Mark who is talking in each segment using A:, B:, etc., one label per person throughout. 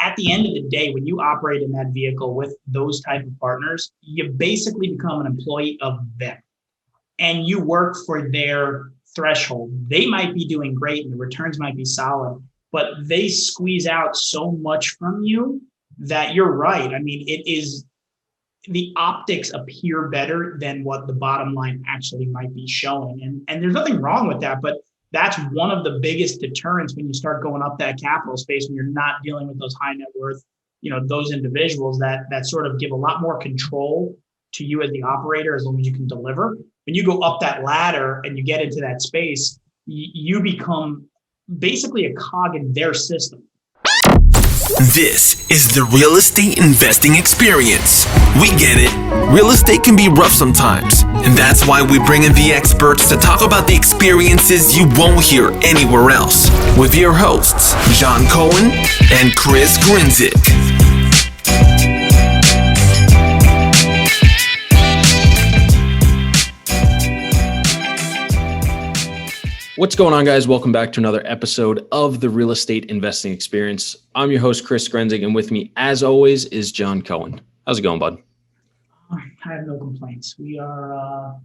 A: at the end of the day, when you operate in that vehicle with those type of partners, you basically become an employee of them and you work for their threshold. They might be doing great and the returns might be solid, but they squeeze out so much from you that you're right. I mean, it is the optics appear better than what the bottom line actually might be showing. And there's nothing wrong with that, but that's one of the biggest deterrents when you start going up that capital space, when you're not dealing with those high net worth, those individuals that sort of give a lot more control to you as the operator, as long as you can deliver. When you go up that ladder and you get into that space, you become basically a cog in their system.
B: This is the real estate investing experience. We get it. Real estate can be rough sometimes, and that's why we bring in the experts to talk about the experiences you won't hear anywhere else with your hosts, John Cohen and Chris Grinzik.
C: What's going on, guys? Welcome back to another episode of the Real Estate Investing Experience. I'm your host, Chris Grinzik, and with me, as always, is John Cohen. How's it going, bud?
A: I have no complaints. We are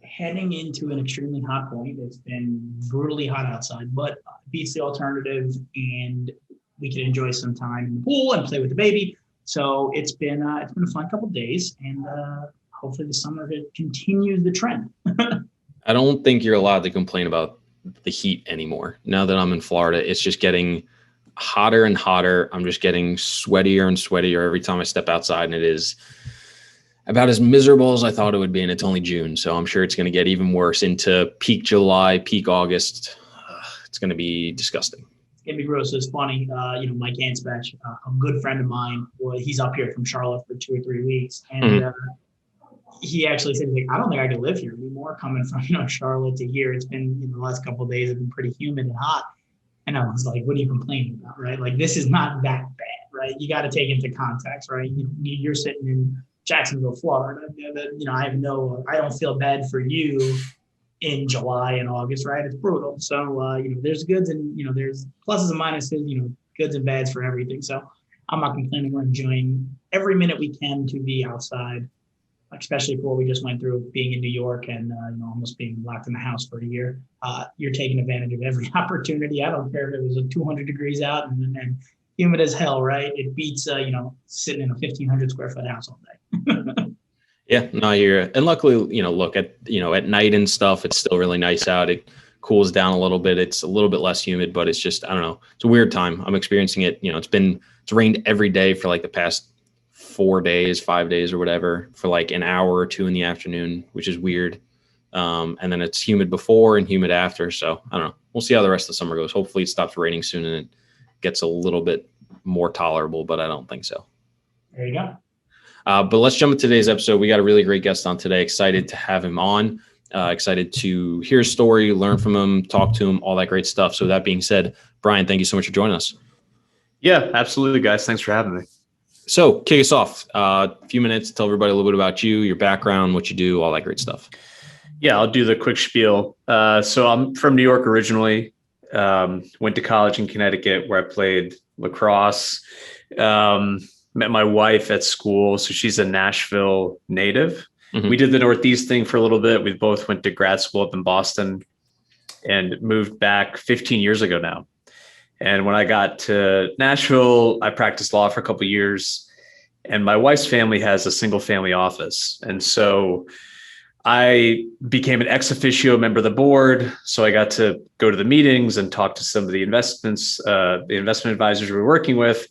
A: heading into an extremely hot point. It's been brutally hot outside, but beats the alternative, and we can enjoy some time in the pool and play with the baby. So it's been a fun couple of days, and hopefully the summer continues the trend.
C: I don't think you're allowed to complain about the heat anymore. Now that I'm in Florida, it's just getting hotter and hotter. I'm just getting sweatier and sweatier every time I step outside, and it is about as miserable as I thought it would be, and it's only June, so I'm sure it's going to get even worse into peak July, peak August. It's going to be disgusting.
A: It's going to be gross. It's funny. Mike Anspach, a good friend of mine, he's up here from Charlotte for 2 or 3 weeks, and he actually said, I don't think I could live here anymore, coming from Charlotte to here. It's been the last couple of days have been pretty humid and hot. And I was like, what are you complaining about, right? Like, this is not that bad, right? You got to take into context, right? You're sitting in Jacksonville, Florida. I don't feel bad for you in July and August, right? It's brutal. So, there's goods and, there's pluses and minuses, goods and bads for everything. So I'm not complaining. We're enjoying every minute we can to be outside, especially for what we just went through being in New York and almost being locked in the house for a year. You're taking advantage of every opportunity. I don't care if it was 200 degrees out and humid as hell, right? It beats sitting in a 1,500 square foot house all day.
C: Yeah, no, and luckily, look at night and stuff, it's still really nice out. It cools down a little bit. It's a little bit less humid, but it's just, I don't know. It's a weird time. I'm experiencing it. It's rained every day for like the past 4 days, 5 days or whatever, for like an hour or two in the afternoon, which is weird. And then it's humid before and humid after. So I don't know. We'll see how the rest of the summer goes. Hopefully it stops raining soon and it gets a little bit more tolerable, but I don't think so.
A: There you go.
C: But let's jump into today's episode. We got a really great guest on today. Excited to have him on. Excited to hear his story, learn from him, talk to him, all that great stuff. So that being said, Brian, thank you so much for joining us.
D: Yeah, absolutely, guys. Thanks for having me.
C: So kick us off. A few minutes, tell everybody a little bit about you, your background, what you do, all that great stuff.
D: Yeah, I'll do the quick spiel. So I'm from New York originally. Went to college in Connecticut where I played lacrosse. Met my wife at school. So she's a Nashville native. Mm-hmm. We did the Northeast thing for a little bit. We both went to grad school up in Boston and moved back 15 years ago now. And when I got to Nashville, I practiced law for a couple of years, and my wife's family has a single family office. And so I became an ex officio member of the board. So I got to go to the meetings and talk to some of the investment advisors we were working with.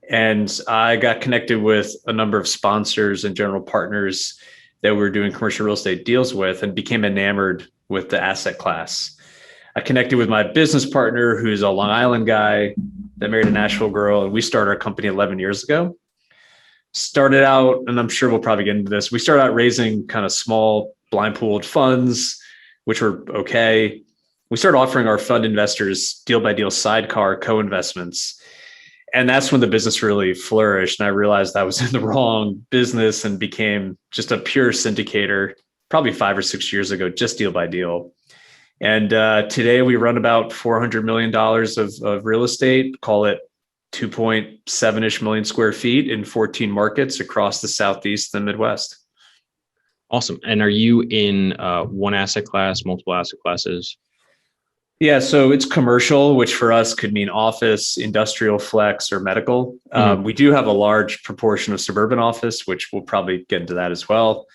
D: And I got connected with a number of sponsors and general partners that we were doing commercial real estate deals with and became enamored with the asset class. I connected with my business partner, who's a Long Island guy that married a Nashville girl, and we started our company 11 years ago. Started out, and I'm sure we'll probably get into this, we started out raising kind of small blind pooled funds, which were okay. We started offering our fund investors deal by deal sidecar co-investments. And that's when the business really flourished. And I realized I was in the wrong business and became just a pure syndicator probably 5 or 6 years ago, just deal by deal. And today we run about $400 million of real estate, call it 2.7-ish million square feet in 14 markets across the Southeast and Midwest.
C: Awesome. And are you in one asset class, multiple asset classes?
D: Yeah, so it's commercial, which for us could mean office, industrial, flex, or medical. We do have a large proportion of suburban office, which we'll probably get into that as well.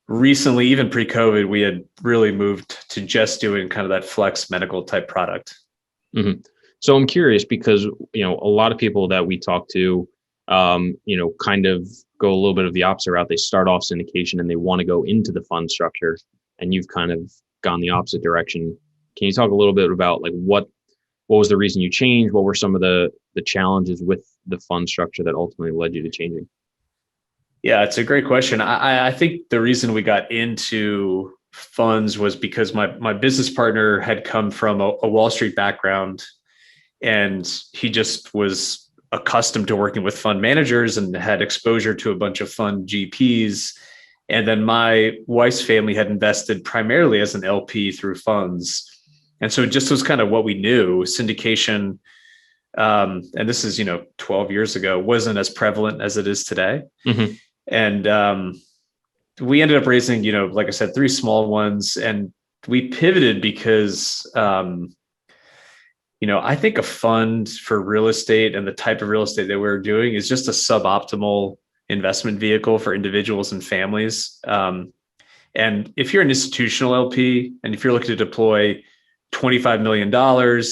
D: Recently, even pre-COVID, we had really moved to just doing kind of that flex medical type product.
C: So I'm curious because, a lot of people that we talk to, kind of go a little bit of the opposite route. They start off syndication and they want to go into the fund structure, and you've kind of gone the opposite direction. Can you talk a little bit about like what was the reason you changed? What were some of the challenges with the fund structure that ultimately led you to changing?
D: Yeah, it's a great question. I think the reason we got into funds was because my business partner had come from a Wall Street background, and he just was accustomed to working with fund managers and had exposure to a bunch of fund GPs. And then my wife's family had invested primarily as an LP through funds. And so it just was kind of what we knew. Syndication, and this is, 12 years ago, wasn't as prevalent as it is today. And we ended up raising, like I said, 3 small ones. And we pivoted because, I think a fund for real estate and the type of real estate that we're doing is just a suboptimal investment vehicle for individuals and families. And if you're an institutional LP and if you're looking to deploy $25 million,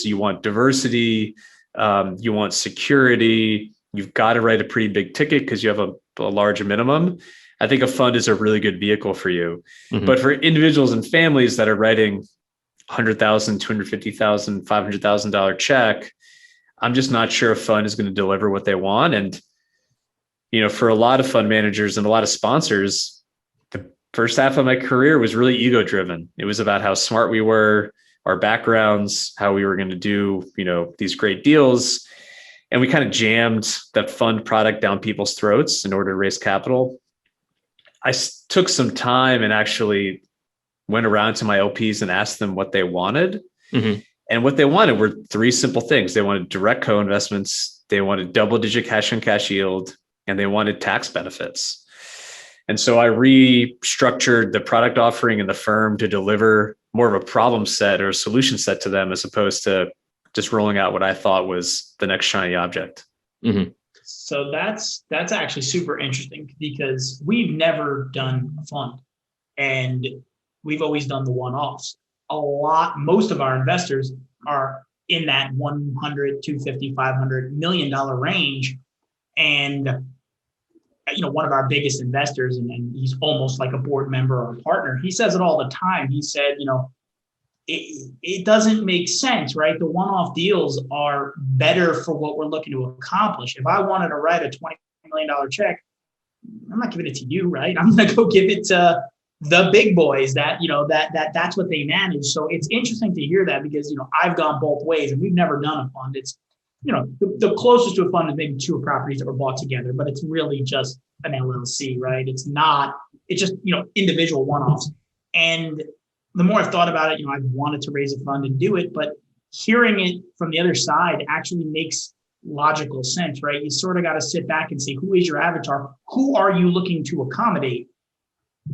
D: you want diversity, you want security, you've got to write a pretty big ticket because you have a large minimum. I think a fund is a really good vehicle for you. But for individuals and families that are writing $100,000, $250,000, $500,000 check, I'm just not sure a fund is going to deliver what they want. And, for a lot of fund managers and a lot of sponsors, the first half of my career was really ego driven. It was about how smart we were, our backgrounds, how we were going to do, these great deals. And we kind of jammed that fund product down people's throats in order to raise capital. I took some time and actually went around to my LPs and asked them what they wanted. And what they wanted were 3 simple things. They wanted direct co-investments, they wanted double-digit cash on cash yield, and they wanted tax benefits. And so I restructured the product offering in the firm to deliver more of a problem set or a solution set to them, as opposed to just rolling out what I thought was the next shiny object.
A: So that's actually super interesting because we've never done a fund, and we've always done the one-offs. Most of our investors are in that 100, 250, $500 million range. And, one of our biggest investors, and he's almost like a board member or a partner, he says it all the time. He said, it doesn't make sense, right? The one-off deals are better for what we're looking to accomplish. If I wanted to write a $20 million check, I'm not giving it to you, right? I'm going to go give it to the big boys that's what they manage. So it's interesting to hear that because, I've gone both ways and we've never done a fund. It's, the closest to a fund is maybe 2 properties that were bought together, but it's really just an LLC, right? It's just, individual one-offs. And the more I've thought about it, I've wanted to raise a fund and do it, but hearing it from the other side actually makes logical sense, right? You sort of got to sit back and say, who is your avatar? Who are you looking to accommodate?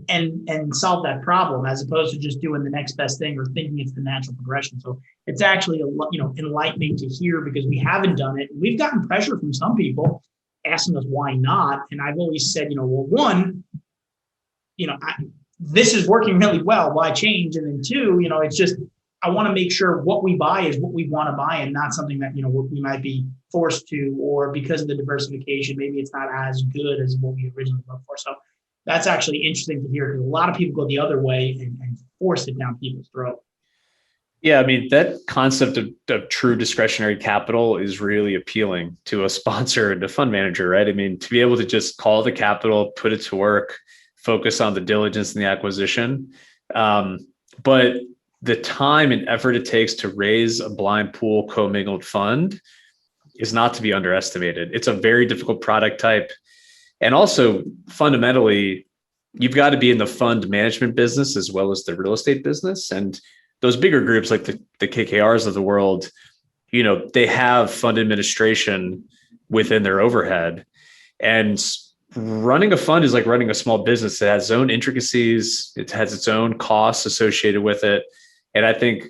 A: And solve that problem, as opposed to just doing the next best thing or thinking it's the natural progression. So it's actually enlightening to hear because we haven't done it. We've gotten pressure from some people asking us why not, and I've always said, one, this is working really well. Why change? And then 2, it's just I want to make sure what we buy is what we want to buy and not something that we might be forced to, or because of the diversification, maybe it's not as good as what we originally looked for. So that's actually interesting to hear because a lot of people go the other way and force it down people's throat.
D: Yeah, I mean, that concept of true discretionary capital is really appealing to a sponsor and a fund manager, right? I mean, to be able to just call the capital, put it to work, focus on the diligence and the acquisition. But the time and effort it takes to raise a blind pool commingled fund is not to be underestimated. It's a very difficult product type. And also fundamentally, you've got to be in the fund management business as well as the real estate business. And those bigger groups like the KKRs of the world, they have fund administration within their overhead. And running a fund is like running a small business. It has its own intricacies. It has its own costs associated with it. And I think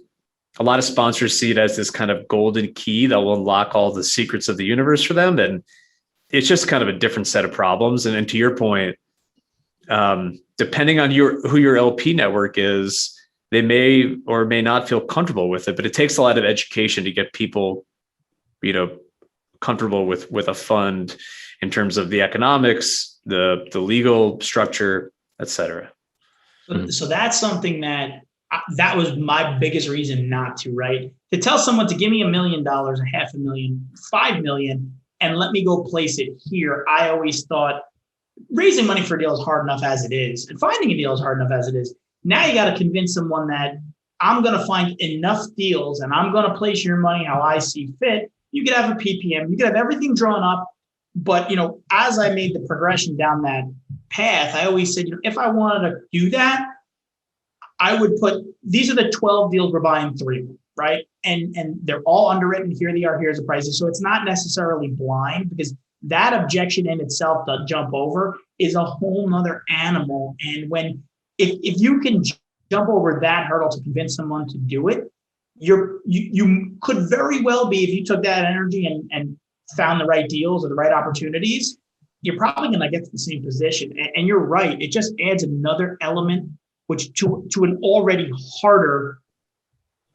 D: a lot of sponsors see it as this kind of golden key that will unlock all the secrets of the universe for them. And it's just kind of a different set of problems. And to your point, depending on who your LP network is, they may or may not feel comfortable with it, but it takes a lot of education to get people, comfortable with a fund in terms of the economics, the legal structure, et cetera.
A: So that's something that was my biggest reason not to, right? To tell someone to give me $1 million, $500,000, $5 million, and let me go place it here. I always thought raising money for a deal is hard enough as it is, and finding a deal is hard enough as it is. Now you got to convince someone that I'm going to find enough deals and I'm going to place your money how I see fit. You could have a PPM, you could have everything drawn up. But, as I made the progression down that path, I always said, if I wanted to do that, I would put, these are the 12 deals we're buying 3, right? And they're all underwritten. Here they are, here's the prices. So it's not necessarily blind, because that objection in itself to jump over is a whole nother animal. And if you can jump over that hurdle to convince someone to do it, you could very well be, if you took that energy and found the right deals or the right opportunities, you're probably going to get to the same position. And you're right. It just adds another element, which to an already harder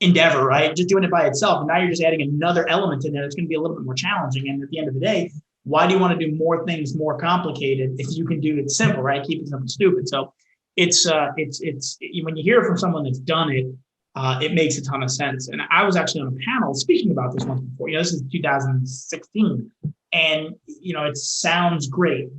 A: endeavor, right? Just doing it by itself. And now you're just adding another element in there. It's going to be a little bit more challenging. And at the end of the day, why do you want to do more things more complicated if you can do it simple, right? Keep it simple, stupid. So it's when you hear from someone that's done it, it makes a ton of sense. And I was actually on a panel speaking about this once before. This is 2016, and it sounds great,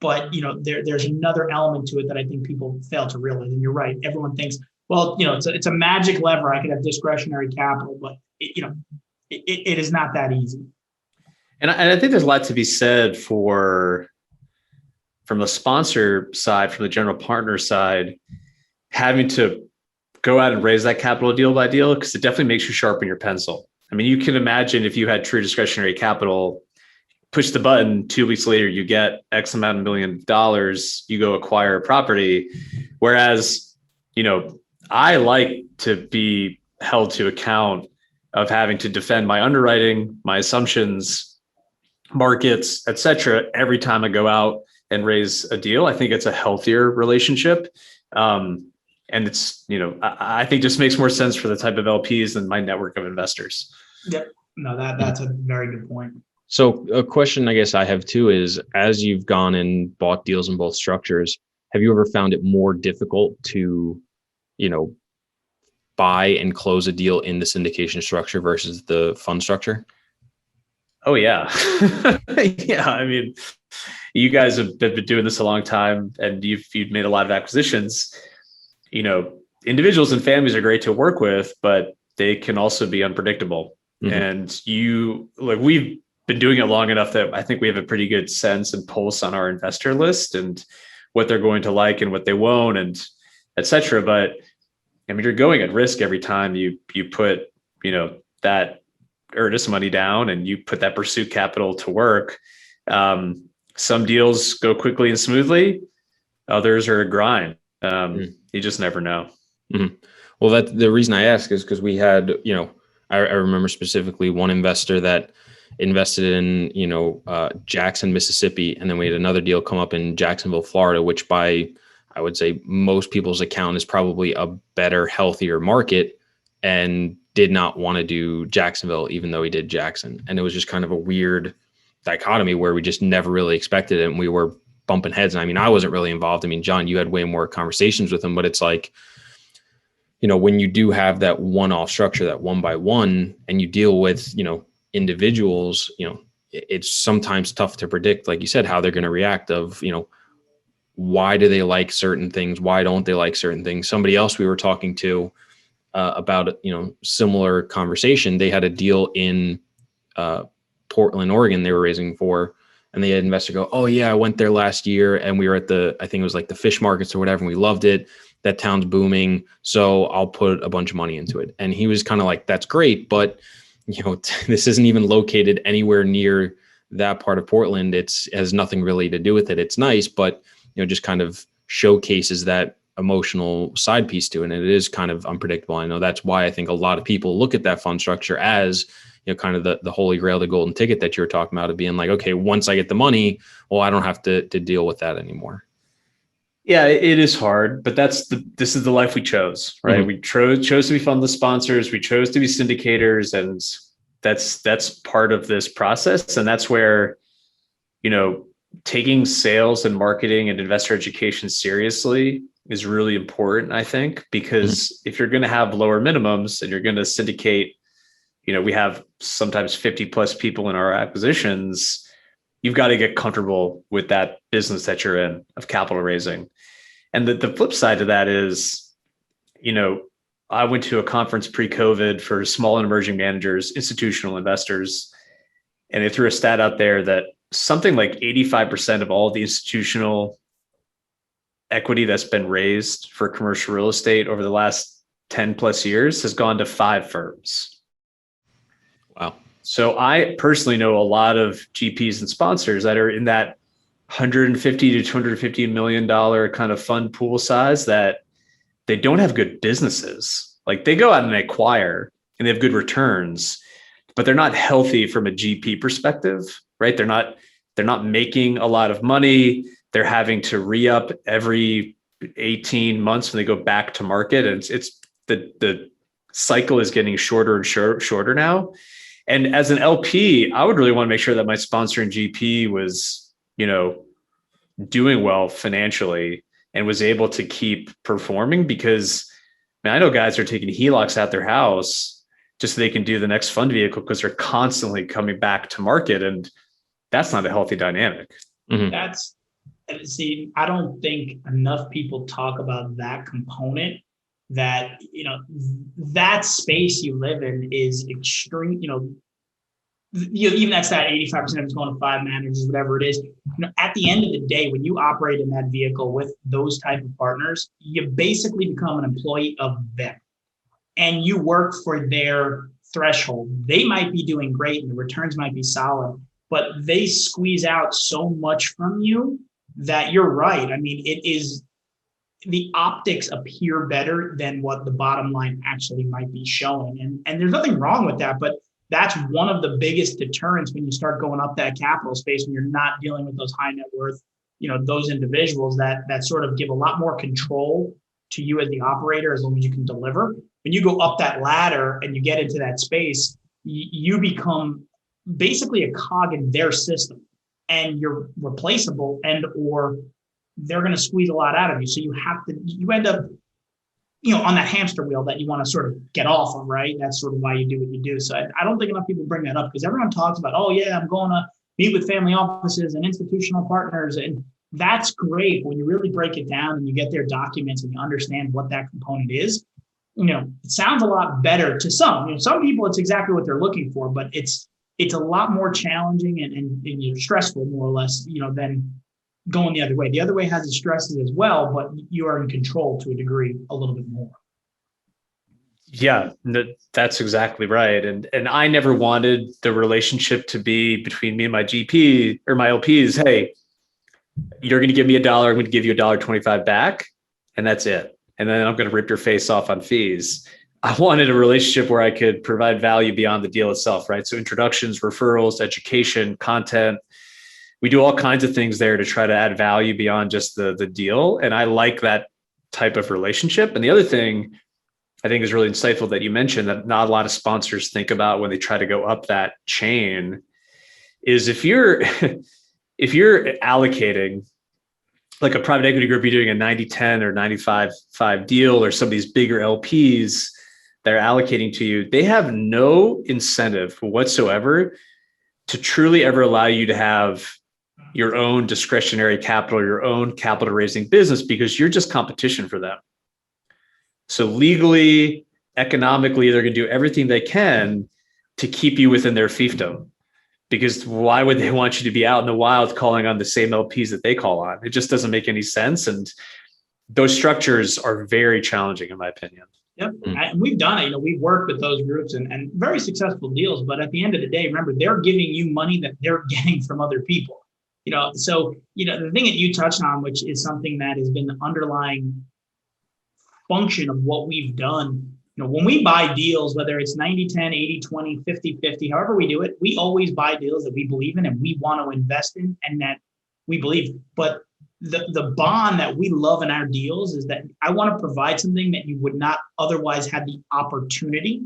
A: but there's another element to it that I think people fail to realize. And you're right. Everyone thinks, well, it's a magic lever. I could have discretionary capital, but it is not that easy.
D: And I think there's a lot to be said from the sponsor side, from the general partner side, having to go out and raise that capital deal by deal, because it definitely makes you sharpen your pencil. I mean, you can imagine if you had true discretionary capital, push the button, 2 weeks later, you get X amount of $1 million, you go acquire a property. Whereas, I like to be held to account of having to defend my underwriting, my assumptions, markets, et cetera, every time I go out and raise a deal. I think it's a healthier relationship. And it's, I think just makes more sense for the type of LPs than my network of investors.
A: Yep. No, that's a very good point.
C: So a question I guess I have too is, as you've gone and bought deals in both structures, have you ever found it more difficult to, buy and close a deal in the syndication structure versus the fund structure?
D: Oh, yeah. Yeah. I mean, you guys have been doing this a long time, and you've made a lot of acquisitions. Individuals and families are great to work with, but they can also be unpredictable. Mm-hmm. And we've been doing it long enough that I think we have a pretty good sense and pulse on our investor list and what they're going to like and what they won't, and et cetera. But I mean, you're going at risk every time you put, that earnest money down and you put that pursuit capital to work. Some deals go quickly and smoothly. Others are a grind. You just never know.
C: Mm-hmm. Well, the reason I ask is because we had, I remember specifically one investor that invested in, Jackson, Mississippi. And then we had another deal come up in Jacksonville, Florida, which by, I would say, most people's account is probably a better, healthier market, and did not want to do Jacksonville, even though he did Jackson. And it was just kind of a weird dichotomy where we just never really expected it. And we were bumping heads. And I mean, I wasn't really involved. I mean, John, you had way more conversations with him, but it's like, when you do have that one-off structure, that one by one, and you deal with, individuals, it's sometimes tough to predict, like you said, how they're going to react of, why do they like certain things? Why don't they like certain things? Somebody else we were talking to about, similar conversation. They had a deal in Portland, Oregon, they were raising for, and they had an investor go, oh yeah, I went there last year and we were at I think it was like the fish markets or whatever, and we loved it. That town's booming, so I'll put a bunch of money into it. And he was kind of like, that's great, but this isn't even located anywhere near that part of Portland, it has nothing really to do with it. It's nice, but just kind of showcases that emotional side piece to it. And it is kind of unpredictable. I know that's why I think a lot of people look at that fund structure as, kind of the holy grail, the golden ticket that you were talking about, of being like, okay, once I get the money, well, I don't have to deal with that anymore.
D: Yeah, it is hard, but this is the life we chose, right? Mm-hmm. We chose to be fundless sponsors. We chose to be syndicators, and that's part of this process. And that's where, taking sales and marketing and investor education seriously is really important, I think, because if you're going to have lower minimums and you're going to syndicate, we have sometimes 50 plus people in our acquisitions, you've got to get comfortable with that business that you're in of capital raising. And the flip side to that is, I went to a conference pre-COVID for small and emerging managers, institutional investors, and they threw a stat out there that something like 85% of all the institutional equity that's been raised for commercial real estate over the last 10 plus years has gone to 5 firms.
C: Wow.
D: So I personally know a lot of GPs and sponsors that are in that $150 to $250 million kind of fund pool size that they don't have good businesses. Like, they go out and they acquire and they have good returns, but they're not healthy from a GP perspective, right? They're not making a lot of money. They're having to re-up every 18 months when they go back to market. And it's the cycle is getting shorter and shorter now. And as an LP, I would really want to make sure that my sponsor and GP was, doing well financially and was able to keep performing, because I know guys are taking HELOCs at their house just so they can do the next fund vehicle because they're constantly coming back to market. And that's not a healthy dynamic.
A: Mm-hmm. I don't think enough people talk about that component, that, that space you live in is extreme, even that's that 85% of it's going to 5 managers, whatever it is. At the end of the day, when you operate in that vehicle with those type of partners, you basically become an employee of them, and you work for their threshold. They might be doing great and the returns might be solid, but they squeeze out so much from you that you're right. I mean, it is, the optics appear better than what the bottom line actually might be showing. And there's nothing wrong with that, but that's one of the biggest deterrents when you start going up that capital space, when you're not dealing with those high net worth, those individuals that sort of give a lot more control to you as the operator, as long as you can deliver. When you go up that ladder and you get into that space, you become basically a cog in their system, and you're replaceable, and or they're going to squeeze a lot out of you. So you end up, on that hamster wheel that you want to sort of get off of, right? That's sort of why you do what you do. So I don't think enough people bring that up, because everyone talks about, oh yeah, I'm going to meet with family offices and institutional partners. And that's great. When you really break it down and you get their documents and you understand what that component is, it sounds a lot better to some. Some people, it's exactly what they're looking for, but it's a lot more challenging and stressful, more or less, than going the other way. The other way has its stresses as well, but you are in control to a degree, a little bit more.
D: Yeah, that's exactly right. And I never wanted the relationship to be between me and my GP or my LPs. Hey, you're going to give me $1, I'm going to give you $1.25 back, and that's it. And then I'm going to rip your face off on fees. I wanted a relationship where I could provide value beyond the deal itself, right? So introductions, referrals, education, content. We do all kinds of things there to try to add value beyond just the deal. And I like that type of relationship. And the other thing I think is really insightful that you mentioned that not a lot of sponsors think about when they try to go up that chain is if you're allocating, like a private equity group, you're doing a 90-10 or 95-5 deal, or some of these bigger LPs that are allocating to you, they have no incentive whatsoever to truly ever allow you to have your own discretionary capital, your own capital raising business, because you're just competition for them. So legally, economically, they're going to do everything they can to keep you within their fiefdom, because why would they want you to be out in the wild calling on the same LPs that they call on? It just doesn't make any sense. And those structures are very challenging, in my opinion.
A: Yep. And we've done it. We've worked with those groups and very successful deals. But at the end of the day, remember, they're giving you money that they're getting from other people. So the thing that you touched on, which is something that has been the underlying function of what we've done. When we buy deals, whether it's 90-10, 80-20, 50-50, however we do it, we always buy deals that we believe in and we want to invest in and that we believe. But the bond that we love in our deals is that I want to provide something that you would not otherwise have the opportunity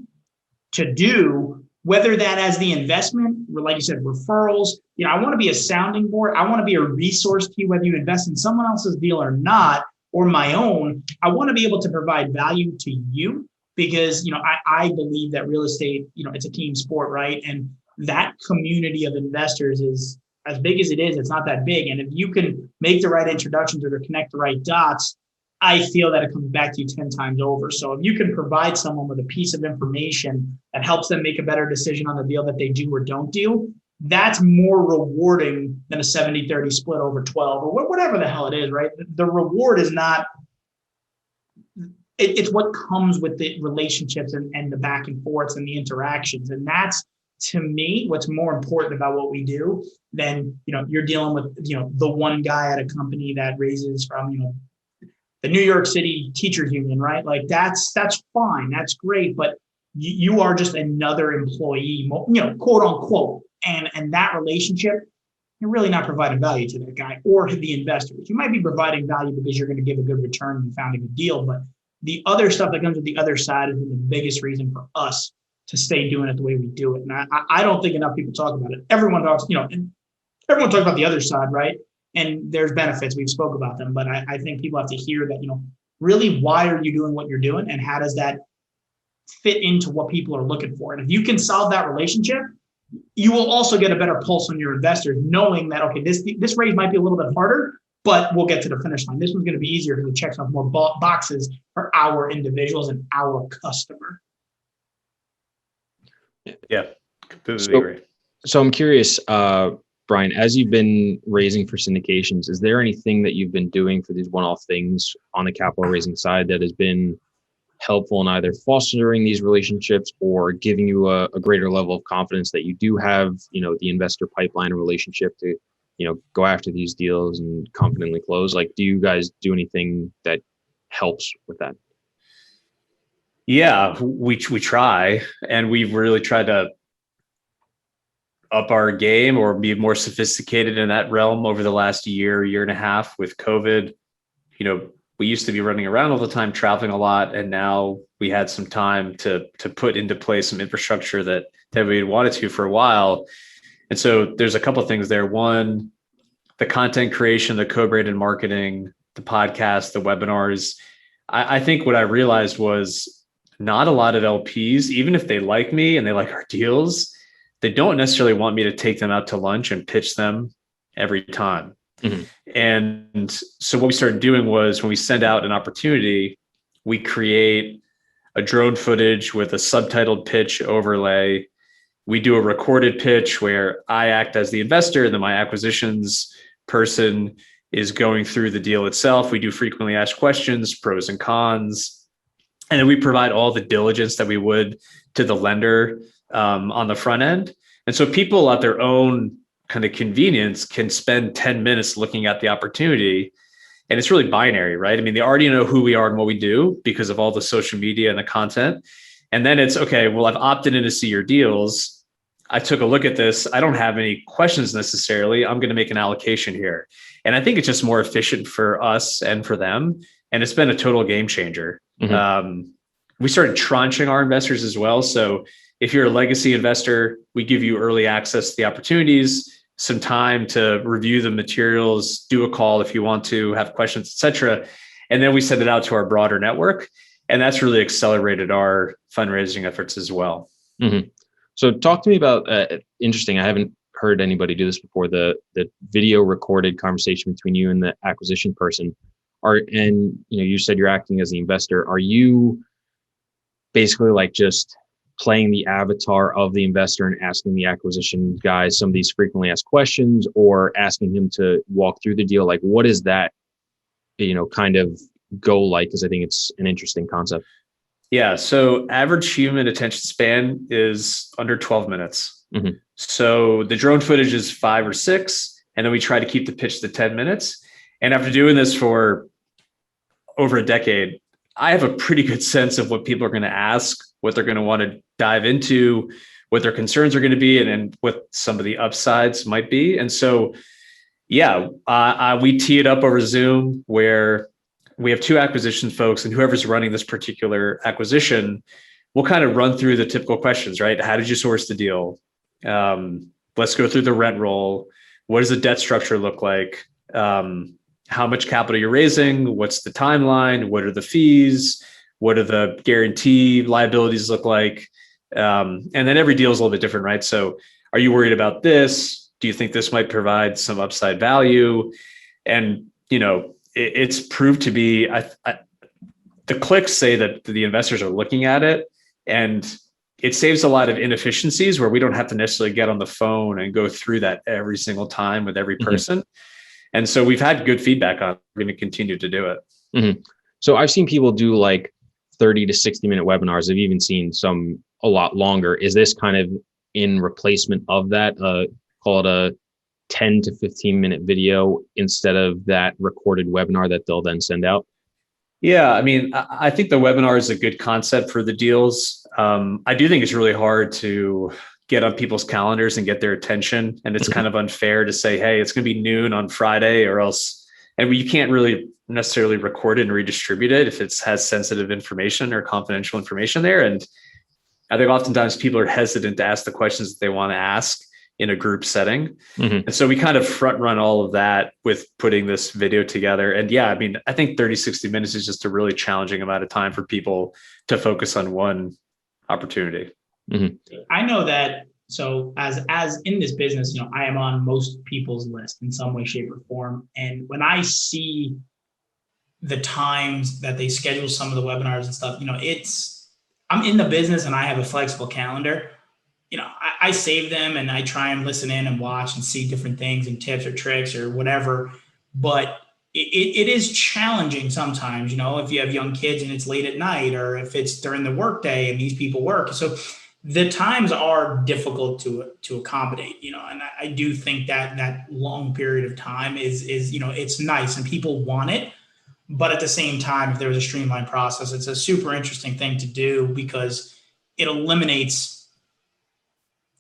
A: to do, whether that as the investment, like you said, referrals. I want to be a sounding board. I want to be a resource to you, whether you invest in someone else's deal or not, or my own. I want to be able to provide value to you because, I believe that real estate, it's a team sport, right? And that community of investors is as big as it is, it's not that big. And if you can make the right introductions or to connect the right dots, I feel that it comes back to you 10 times over. So if you can provide someone with a piece of information that helps them make a better decision on the deal that they do or don't do, that's more rewarding than a 70-30 split over 12 or whatever the hell it is, right? The reward is not, it's what comes with the relationships and the back and forths and the interactions. And that's, to me, what's more important about what we do than, you're dealing with, the one guy at a company that raises from, the New York City Teachers Union, right? Like that's fine. That's great. But you are just another employee, quote unquote. And that relationship, you're really not providing value to that guy or the investors. You might be providing value because you're going to give a good return and you found a good deal. But the other stuff that comes with the other side has been the biggest reason for us to stay doing it the way we do it. And I don't think enough people talk about it. Everyone talks, and everyone talks about the other side, right? And there's benefits. We've spoke about them, but I think people have to hear that, really, why are you doing what you're doing? And how does that fit into what people are looking for? And if you can solve that relationship, you will also get a better pulse on your investors, knowing that, okay, this raise might be a little bit harder, but we'll get to the finish line. This one's going to be easier because it checks off more boxes for our individuals and our customer.
D: Yeah, completely agree.
C: So I'm curious, Brian, as you've been raising for syndications, is there anything that you've been doing for these one-off things on the capital raising side that has been helpful in either fostering these relationships or giving you a greater level of confidence that you do have, the investor pipeline relationship to, go after these deals and confidently close? Like, do you guys do anything that helps with that?
D: Yeah, we try, and we've really tried to up our game or be more sophisticated in that realm over the last year and a half with COVID. We used to be running around all the time, traveling a lot, and now we had some time to put into place some infrastructure that we wanted to for a while. And so there's a couple of things there. One, the content creation, the co-branded marketing, the podcast, the webinars. I think what I realized was not a lot of LPs, even if they like me and they like our deals, they don't necessarily want me to take them out to lunch and pitch them every time. Mm-hmm. And so what we started doing was when we send out an opportunity, we create a drone footage with a subtitled pitch overlay. We do a recorded pitch where I act as the investor and then my acquisitions person is going through the deal itself. We do frequently asked questions, pros and cons, and then we provide all the diligence that we would to the lender on the front end. And so people at their own kind of convenience can spend 10 minutes looking at the opportunity. And it's really binary, right? I mean, they already know who we are and what we do because of all the social media and the content. And then it's, okay, well, I've opted in to see your deals. I took a look at this. I don't have any questions necessarily. I'm going to make an allocation here. And I think it's just more efficient for us and for them. And it's been a total game changer. Mm-hmm. We started tranching our investors as well. So if you're a legacy investor, we give you early access to the opportunities, some time to review the materials, do a call if you want to, have questions, et cetera. And then we send it out to our broader network. And that's really accelerated our fundraising efforts as well.
C: Mm-hmm. So talk to me about, interesting, I haven't heard anybody do this before, the video recorded conversation between you and the acquisition person. You said you're acting as the investor. Are you basically like just playing the avatar of the investor and asking the acquisition guys some of these frequently asked questions, or asking him to walk through the deal? Like, what is that, kind of go like? Because I think it's an interesting concept.
D: Yeah. So average human attention span is under 12 minutes.
C: Mm-hmm.
D: So the drone footage is 5 or 6, and then we try to keep the pitch to 10 minutes. And after doing this for over a decade, I have a pretty good sense of what people are going to ask, what they're going to want to dive into, what their concerns are going to be, and what some of the upsides might be. And so, yeah, we tee it up over Zoom where we have 2 acquisition folks, and whoever's running this particular acquisition will kind of run through the typical questions, right? How did you source the deal? Let's go through the rent roll. What does the debt structure look like? How much capital you're raising? What's the timeline? What are the fees? What do the guarantee liabilities look like? And then every deal is a little bit different, right? So are you worried about this? Do you think this might provide some upside value? And, it's proved to be, the clicks say that the investors are looking at it, and it saves a lot of inefficiencies where we don't have to necessarily get on the phone and go through that every single time with every person. Mm-hmm. And so we've had good feedback on it. We're going to continue to do it.
C: Mm-hmm. So I've seen people do like 30 to 60 minute webinars. I've even seen some a lot longer. Is this kind of in replacement of that? Call it a 10 to 15 minute video instead of that recorded webinar that they'll then send out?
D: Yeah, I mean, I think the webinar is a good concept for the deals. I do think it's really hard to get on people's calendars and get their attention. And it's kind of unfair to say, hey, it's going to be noon on Friday or else, and you can't really necessarily record it and redistribute it if it has sensitive information or confidential information there. And I think oftentimes people are hesitant to ask the questions that they want to ask in a group setting. Mm-hmm. And so we kind of front run all of that with putting this video together. And yeah, I mean, I think 30, 60 minutes is just a really challenging amount of time for people to focus on one opportunity.
A: Mm-hmm. I know that. So as in this business, I am on most people's list in some way, shape, or form. And when I see the times that they schedule some of the webinars and stuff, I'm in the business and I have a flexible calendar. I save them and I try and listen in and watch and see different things and tips or tricks or whatever. But it is challenging sometimes, if you have young kids and it's late at night, or if it's during the workday and these people work. So the times are difficult to accommodate, and I do think that long period of time is it's nice and people want it. But at the same time, if there was a streamlined process, it's a super interesting thing to do because it eliminates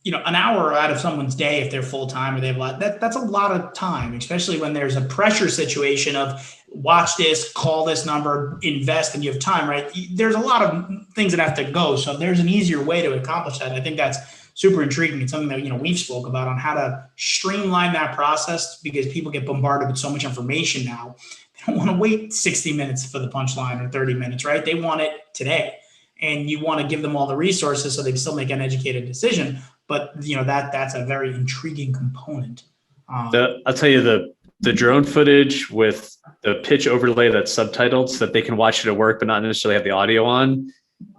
A: an hour out of someone's day if they're full-time or they have a lot. That's a lot of time, especially when there's a pressure situation of watch this, call this number, invest, and you have time, right? There's a lot of things that have to go. So if there's an easier way to accomplish that, I think that's super intriguing. It's something that, we've spoke about on how to streamline that process because people get bombarded with so much information now. They don't want to wait 60 minutes for the punchline or 30 minutes, right? They want it today. And you want to give them all the resources so they can still make an educated decision. But that's a very intriguing component.
D: I'll tell you the drone footage with the pitch overlay that's subtitled so that they can watch it at work, but not necessarily have the audio on.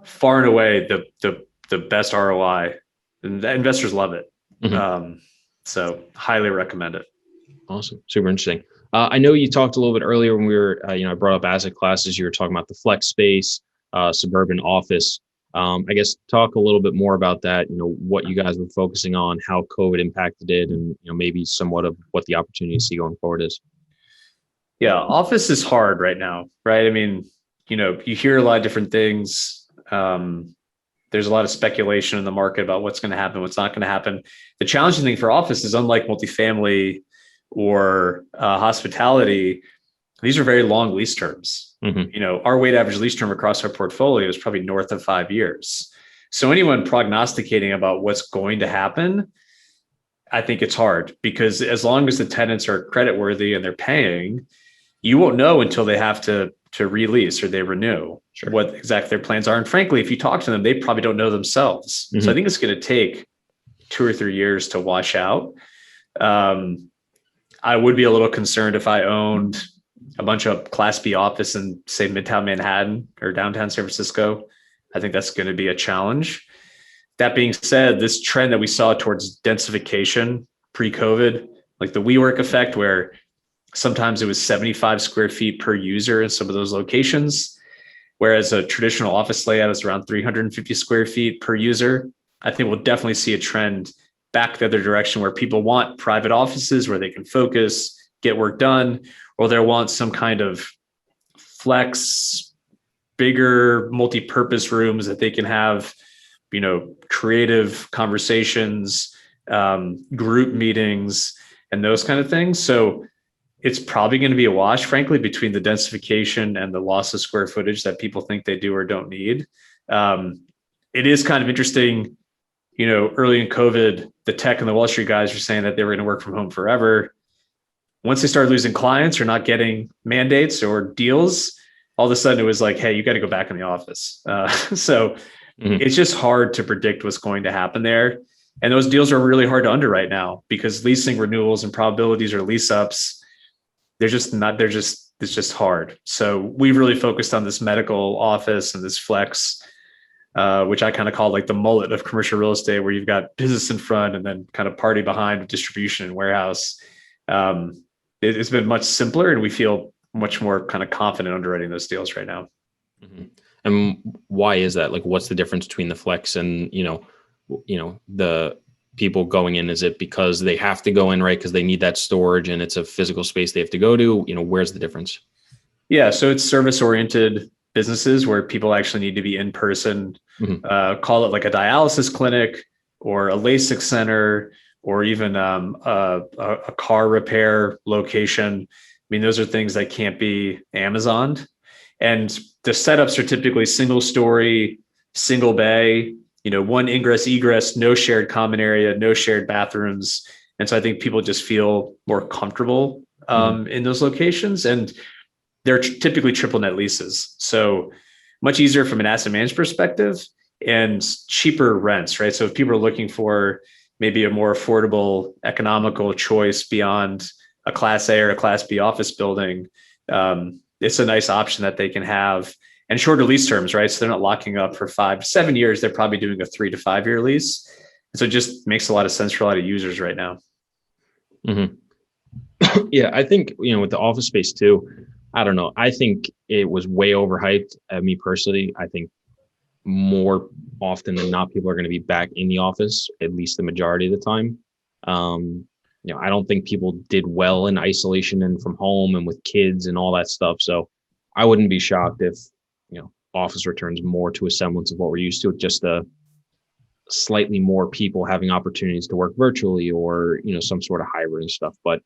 D: Far and away the best ROI, and the investors love it. Mm-hmm. So highly recommend it.
C: Awesome, super interesting. I know you talked a little bit earlier when we were, I brought up asset classes. You were talking about the flex space, suburban office. I guess talk a little bit more about that, what you guys were focusing on, how COVID impacted it, and, maybe somewhat of what the opportunity to see going forward is.
D: Yeah, office is hard right now, right? I mean, you hear a lot of different things. There's a lot of speculation in the market about what's going to happen, what's not going to happen. The challenging thing for office is unlike multifamily or hospitality, these are very long lease terms. Mm-hmm. Our weighted average lease term across our portfolio is probably north of 5 years. So anyone prognosticating about what's going to happen, I think it's hard because as long as the tenants are creditworthy and they're paying, you won't know until they have to release or they renew what exactly their plans are. And frankly, if you talk to them, they probably don't know themselves. Mm-hmm. So I think it's going to take 2 or 3 years to wash out. I would be a little concerned if I owned a bunch of Class B office in, say, Midtown Manhattan or downtown San Francisco. I think that's going to be a challenge. That being said, this trend that we saw towards densification pre-COVID, like the WeWork effect, where sometimes it was 75 square feet per user in some of those locations, whereas a traditional office layout is around 350 square feet per user. I think we'll definitely see a trend back the other direction where people want private offices where they can focus, get work done, or they'll want some kind of flex, bigger multi-purpose rooms that they can have, creative conversations, group meetings, and those kind of things. So it's probably going to be a wash, frankly, between the densification and the loss of square footage that people think they do or don't need. It is kind of interesting, early in COVID, the tech and the Wall Street guys were saying that they were going to work from home forever. Once they started losing clients or not getting mandates or deals, all of a sudden it was like, hey, you got to go back in the office. So it's just hard to predict what's going to happen there. And those deals are really hard to underwrite now because leasing renewals and probabilities or lease ups, it's just hard. So we've really focused on this medical office and this flex, which I kind of call like the mullet of commercial real estate, where you've got business in front and then kind of party behind with distribution and warehouse. It's been much simpler, and we feel much more kind of confident underwriting those deals right now.
C: Mm-hmm. And why is that? Like, what's the difference between the flex and, the people going in? Is it because they have to go in, right? Because they need that storage and it's a physical space they have to go to, where's the difference?
D: Yeah. So it's service oriented businesses where people actually need to be in person, call it like a dialysis clinic or a LASIK center, or even a car repair location. I mean, those are things that can't be Amazoned. And the setups are typically single story, single bay, one ingress, egress, no shared common area, no shared bathrooms. And so I think people just feel more comfortable in those locations. And they're typically triple net leases. So much easier from an asset management perspective and cheaper rents, right? So if people are looking for maybe a more affordable, economical choice beyond a Class A or a Class B office building, it's a nice option that they can have, and shorter lease terms, right? So they're not locking up for 5 to 7 years. They're probably doing a 3 to 5 year lease. And so it just makes a lot of sense for a lot of users right now.
C: Mm-hmm. Yeah, I think, with the office space too, I don't know. I think it was way overhyped. Me personally, I think more often than not, people are going to be back in the office, at least the majority of the time. I don't think people did well in isolation and from home and with kids and all that stuff. So I wouldn't be shocked if, office returns more to a semblance of what we're used to, just slightly more people having opportunities to work virtually or, some sort of hybrid and stuff. But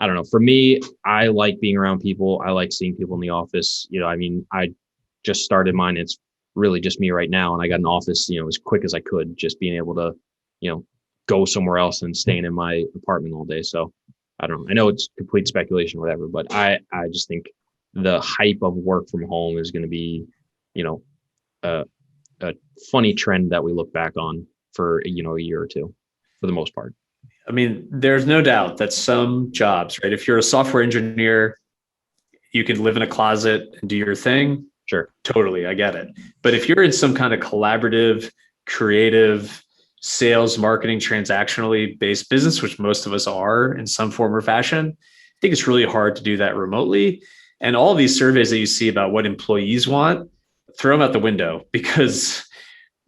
C: I don't know. For me, I like being around people. I like seeing people in the office. I just started mine. It's really just me right now. And I got an office, as quick as I could, just being able to, go somewhere else and staying in my apartment all day. So I don't know. I know it's complete speculation, whatever, but I just think the hype of work from home is going to be, a funny trend that we look back on for, a year or two, for the most part.
D: I mean, there's no doubt that some jobs, right? If you're a software engineer, you can live in a closet and do your thing.
C: Sure.
D: Totally. I get it. But if you're in some kind of collaborative, creative, sales, marketing, transactionally based business, which most of us are in some form or fashion, I think it's really hard to do that remotely. And all these surveys that you see about what employees want, throw them out the window, because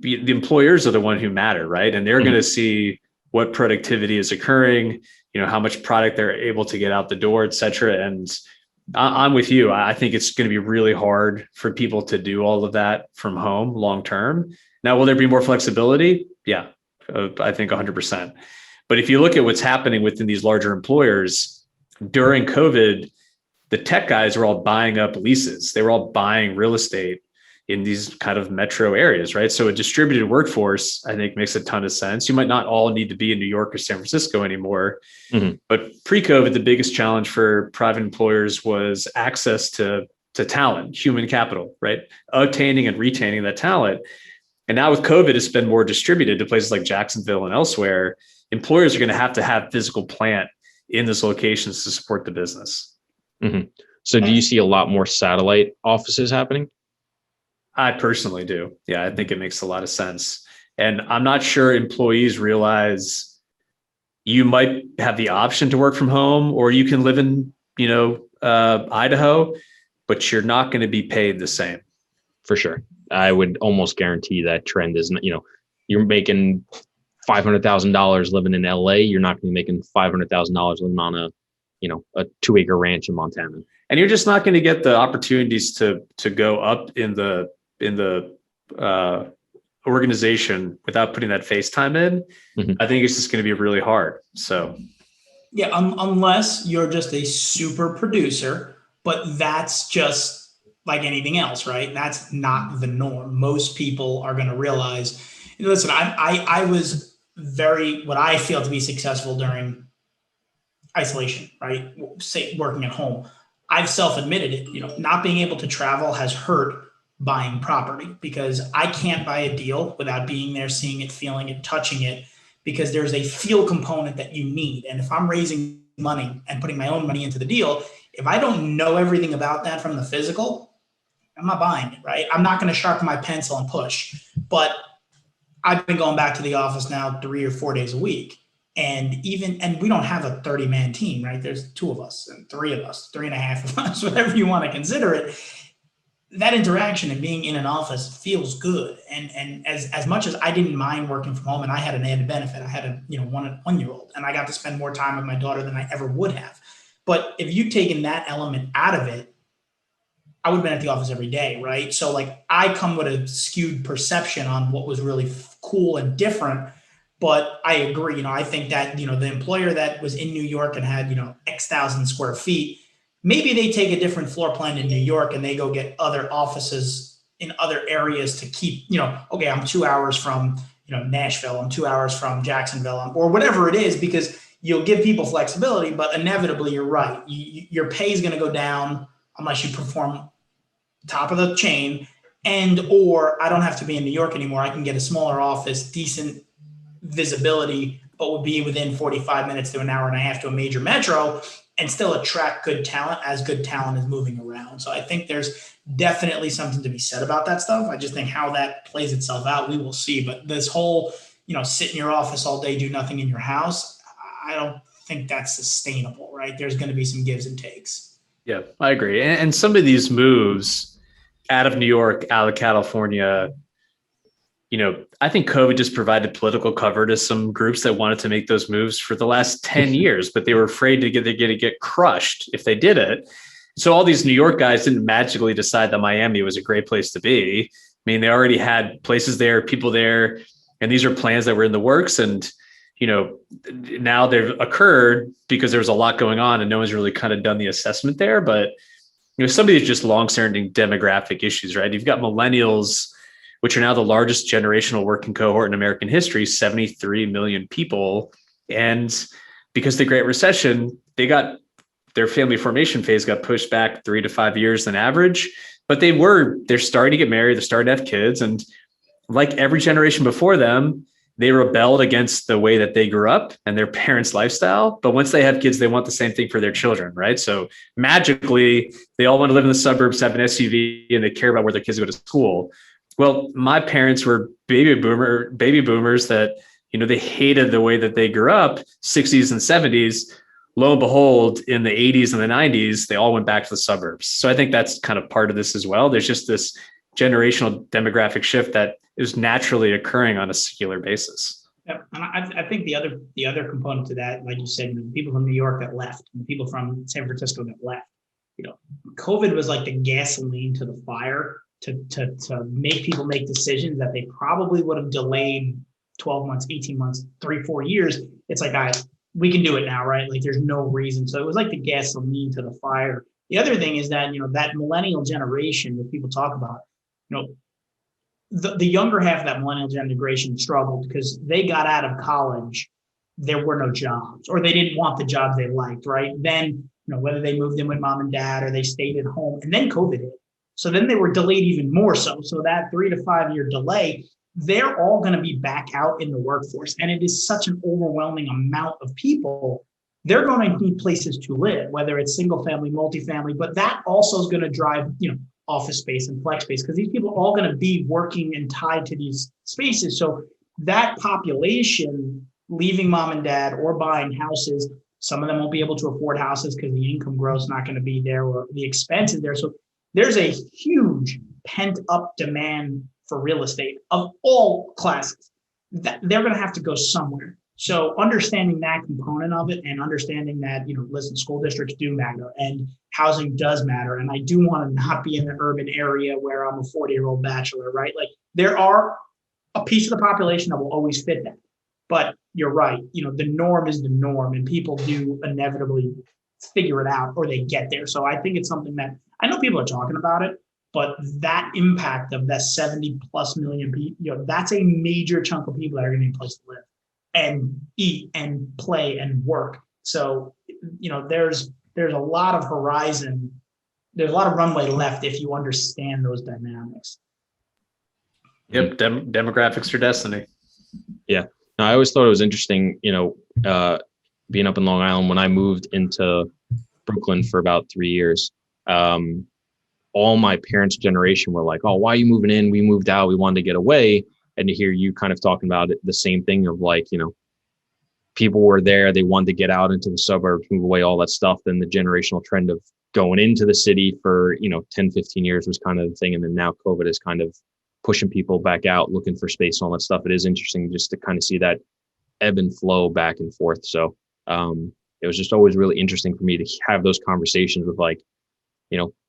D: the employers are the one who matter, right? And they're going to see what productivity is occurring, how much product they're able to get out the door, et cetera. And I'm with you. I think it's going to be really hard for people to do all of that from home long term. Now, will there be more flexibility? Yeah, I think 100%. But if you look at what's happening within these larger employers during COVID, the tech guys were all buying up leases. They were all buying real estate in these kind of metro areas, right? So a distributed workforce, I think, makes a ton of sense. You might not all need to be in New York or San Francisco anymore. But pre-COVID, the biggest challenge for private employers was access to talent, human capital, right? Obtaining and retaining that talent. And now with COVID, it's been more distributed to places like Jacksonville and elsewhere. Employers are going to have physical plant in those locations to support the business.
C: So do you see a lot more satellite offices happening?
D: I personally do. Yeah, I think it makes a lot of sense. And I'm not sure employees realize you might have the option to work from home, or you can live in, Idaho, but you're not going to be paid the same.
C: for sure. I would almost guarantee that trend is, you're making $500,000 living in LA. You're not going to be making $500,000 living on a 2-acre ranch in Montana.
D: And you're just not going to get the opportunities to go up in the organization without putting that face time in. Mm-hmm. I think it's just going to be really hard. So,
A: yeah, unless you're just a super producer, but that's just like anything else, right? That's not the norm. Most people are going to realize, listen, I was what I feel to be successful during isolation, right? Say working at home. I've self-admitted it, not being able to travel has hurt buying property because I can't buy a deal without being there, seeing it, feeling it, touching it, because there's a feel component that you need. And if I'm raising money and putting my own money into the deal, if I don't know everything about that from the physical, I'm not buying it, right? I'm not going to sharpen my pencil and push. But I've been going back to the office now 3 or 4 days a week. And we don't have a 30-man team, right? There's 2 of us and 3 of us, 3.5 of us, whatever you want to consider it. That interaction and being in an office feels good. And as much as I didn't mind working from home, and I had an added benefit, I had a 1-year-old, and I got to spend more time with my daughter than I ever would have. But if you'd taken that element out of it, I would have been at the office every day, right? So like I come with a skewed perception on what was really cool and different. But I agree, I think that, the employer that was in New York and had, X thousand square feet, maybe they take a different floor plan in New York and they go get other offices in other areas to keep, okay, I'm 2 hours from, Nashville, I'm 2 hours from Jacksonville, or whatever it is, because you'll give people flexibility, but inevitably you're right. Your pay is going to go down unless you perform top of the chain or I don't have to be in New York anymore. I can get a smaller office, decent visibility, but would be within 45 minutes to an hour and a half to a major metro and still attract good talent as good talent is moving around. So I think there's definitely something to be said about that stuff. I just think how that plays itself out, we will see. But this whole, sit in your office all day, do nothing in your house, I don't think that's sustainable, right? There's going to be some gives and takes.
D: Yeah, I agree. And some of these moves out of New York, out of California, I think COVID just provided political cover to some groups that wanted to make those moves for the last 10 years, but they were afraid to get crushed if they did it. So all these New York guys didn't magically decide that Miami was a great place to be. I mean, they already had places there, people there, and these are plans that were in the works. And, now they've occurred because there was a lot going on and no one's really kind of done the assessment there. But, some of these just long-standing demographic issues, right? You've got millennials, which are now the largest generational working cohort in American history, 73 million people. And because of the Great Recession, their family formation phase got pushed back 3 to 5 years than average, but they're starting to get married, they're starting to have kids. And like every generation before them, they rebelled against the way that they grew up and their parents' lifestyle. But once they have kids, they want the same thing for their children, right? So magically, they all want to live in the suburbs, have an SUV, and they care about where their kids go to school. Well, my parents were baby boomers that, they hated the way that they grew up, 60s and 70s. Lo and behold, in the 80s and the 90s, they all went back to the suburbs. So I think that's kind of part of this as well. There's just this generational demographic shift that is naturally occurring on a secular basis.
A: Yeah, and I think the other component to that, like you said, people from New York that left, and people from San Francisco that left. COVID was like the gasoline to the fire to make people make decisions that they probably would have delayed 12 months, 18 months, 3-4 years. It's like, we can do it now, right? Like there's no reason. So it was like the gasoline to the fire. The other thing is that, that millennial generation that people talk about, the younger half of that millennial generation struggled because they got out of college, there were no jobs, or they didn't want the jobs they liked, right? Then, whether they moved in with mom and dad or they stayed at home, and then COVID hit. So then they were delayed even more so. So that 3 to 5 year delay, they're all going to be back out in the workforce. And it is such an overwhelming amount of people. They're going to need places to live, whether it's single family, multifamily, but that also is going to drive, office space and flex space, because these people are all going to be working and tied to these spaces. So that population leaving mom and dad or buying houses, some of them won't be able to afford houses because the income growth is not going to be there or the expense is there. So there's a huge pent up demand for real estate of all classes, that they're going to have to go somewhere. So understanding that component of it and understanding that, listen, school districts do matter and housing does matter. And I do want to not be in the urban area where I'm a 40-year-old bachelor, right? Like there are a piece of the population that will always fit that. But you're right, the norm is the norm and people do inevitably figure it out or they get there. So I think it's something that I know people are talking about it, but that impact of that 70 plus million people, that's a major chunk of people that are going to need a place to live and eat and play and work. So, there's a lot of horizon. There's a lot of runway left if you understand those dynamics.
D: Yep. Demographics are destiny.
C: Yeah. No, I always thought it was interesting, being up in Long Island when I moved into Brooklyn for about 3 years. All my parents' generation were like, oh, why are you moving in? We moved out. We wanted to get away. And to hear you kind of talking about it, the same thing of like, people were there. They wanted to get out into the suburbs, move away, all that stuff. Then the generational trend of going into the city for, 10, 15 years was kind of the thing. And then now COVID is kind of pushing people back out, looking for space and all that stuff. It is interesting just to kind of see that ebb and flow back and forth. So it was just always really interesting for me to have those conversations with like,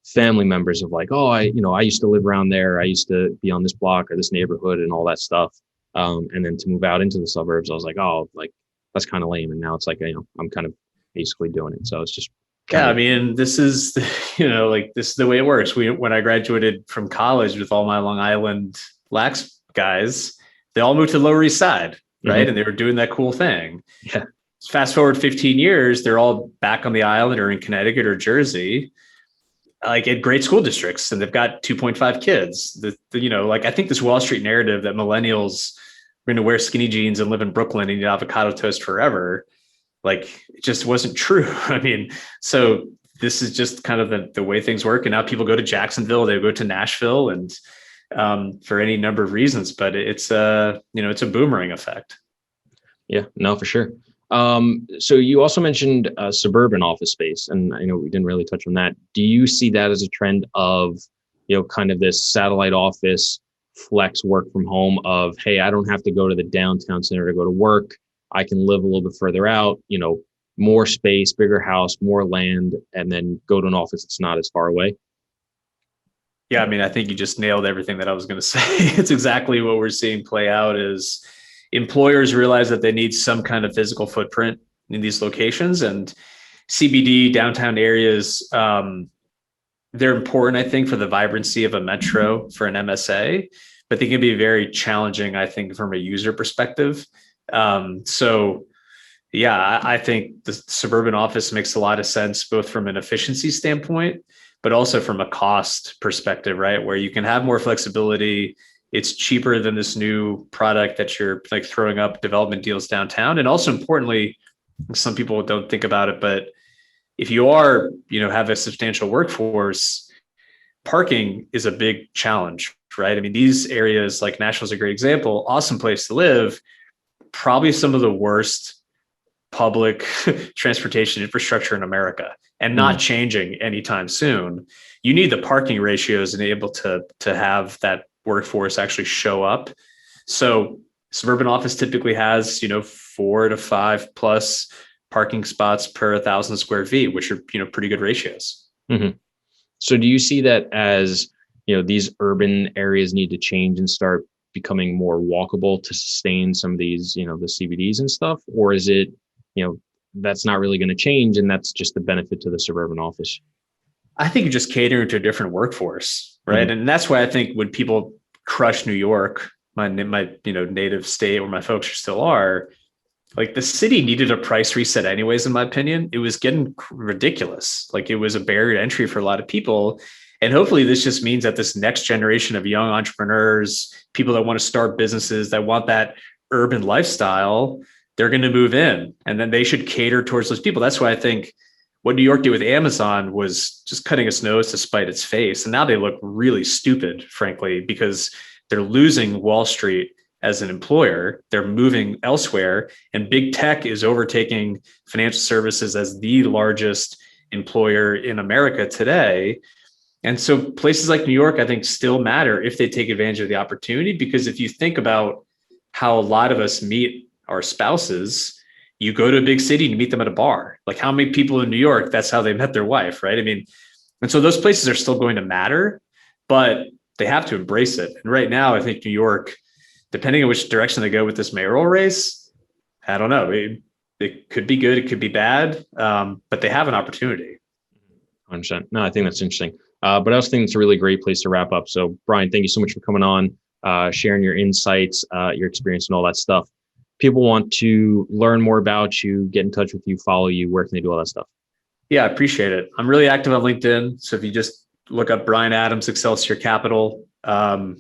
C: family members of like, oh, I used to live around there. I used to be on this block or this neighborhood and all that stuff. And then to move out into the suburbs, I was like, oh, like that's kind of lame. And now it's like, I'm kind of basically doing it. So it's just.
D: Yeah. I mean, this is, like this is the way it works. When I graduated from college with all my Long Island lax guys, they all moved to the Lower East Side. Right. And they were doing that cool thing.
C: Yeah.
D: Fast forward 15 years, they're all back on the island or in Connecticut or Jersey, like at great school districts, and they've got 2.5 kids. I think this Wall Street narrative that millennials are going to wear skinny jeans and live in Brooklyn and eat avocado toast forever, like it just wasn't true. I mean, so this is just kind of the way things work. And now people go to Jacksonville, they go to Nashville, and for any number of reasons, but it's a boomerang effect.
C: Yeah, no, for sure. So you also mentioned suburban office space, and I know we didn't really touch on that. Do you see that as a trend of, kind of this satellite office flex work from home of, hey, I don't have to go to the downtown center to go to work. I can live a little bit further out, more space, bigger house, more land, and then go to an office that's not as far away?
D: Yeah, I mean, I think you just nailed everything that I was going to say. It's exactly what we're seeing play out is employers realize that they need some kind of physical footprint in these locations, and CBD downtown areas, they're important, I think, for the vibrancy of a metro for an MSA, but they can be very challenging, I think, from a user perspective. So yeah, I think the suburban office makes a lot of sense, both from an efficiency standpoint, but also from a cost perspective, right? Where you can have more flexibility. It's cheaper than this new product that you're like throwing up development deals downtown. And also importantly, some people don't think about it, but if you are, have a substantial workforce, parking is a big challenge, right? I mean, these areas like Nashville's a great example, awesome place to live, probably some of the worst public transportation infrastructure in America, and not changing anytime soon. You need the parking ratios and able to have that workforce actually show up. So suburban office typically has, 4 to 5 plus parking spots per 1,000 square feet, which are, pretty good ratios.
C: Mm-hmm. So do you see that as, these urban areas need to change and start becoming more walkable to sustain some of these, the CBDs and stuff? Or is it, that's not really going to change and that's just the benefit to the suburban office?
D: I think you're just catering to a different workforce, right? Mm-hmm. And that's why I think when people crush New York, my native state where my folks still are, like the city needed a price reset anyways, in my opinion. It was getting ridiculous. Like it was a barrier to entry for a lot of people. And hopefully this just means that this next generation of young entrepreneurs, people that want to start businesses, that want that urban lifestyle, they're going to move in, and then they should cater towards those people. That's why I think what New York did with Amazon was just cutting its nose to spite its face. And now they look really stupid, frankly, because they're losing Wall Street as an employer. They're moving elsewhere, and big tech is overtaking financial services as the largest employer in America today. And so places like New York, I think, still matter if they take advantage of the opportunity, because if you think about how a lot of us meet our spouses, you go to a big city and meet them at a bar. Like how many people in New York, that's how they met their wife, right? I mean, and so those places are still going to matter, but they have to embrace it. And right now, I think New York, depending on which direction they go with this mayoral race, I don't know. It could be good, it could be bad, but they have an opportunity.
C: 100%. No, I think that's interesting. But I also think it's a really great place to wrap up. So Brian, thank you so much for coming on, sharing your insights, your experience and all that stuff. People want to learn more about you, get in touch with you, follow you, where can they do all that stuff? Yeah,
D: I appreciate it. I'm really active on LinkedIn. So if you just look up Brian Adams, Excelsior Capital,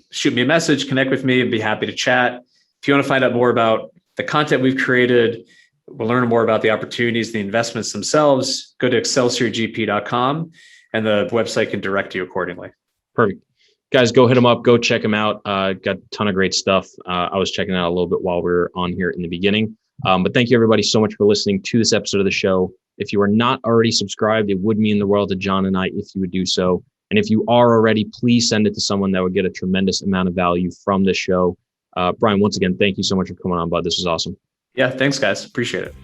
D: shoot me a message, connect with me, and be happy to chat. If you want to find out more about the content we've created, we'll learn more about the opportunities, the investments themselves, go to excelsiorgp.com and the website can direct you accordingly.
C: Perfect. Guys, go hit them up. Go check them out. Got a ton of great stuff. I was checking out a little bit while we were on here in the beginning. But thank you everybody so much for listening to this episode of the show. If you are not already subscribed, it would mean the world to John and I if you would do so. And if you are already, please send it to someone that would get a tremendous amount of value from this show. Brian, once again, thank you so much for coming on, bud. This was awesome.
D: Yeah, thanks guys. Appreciate it.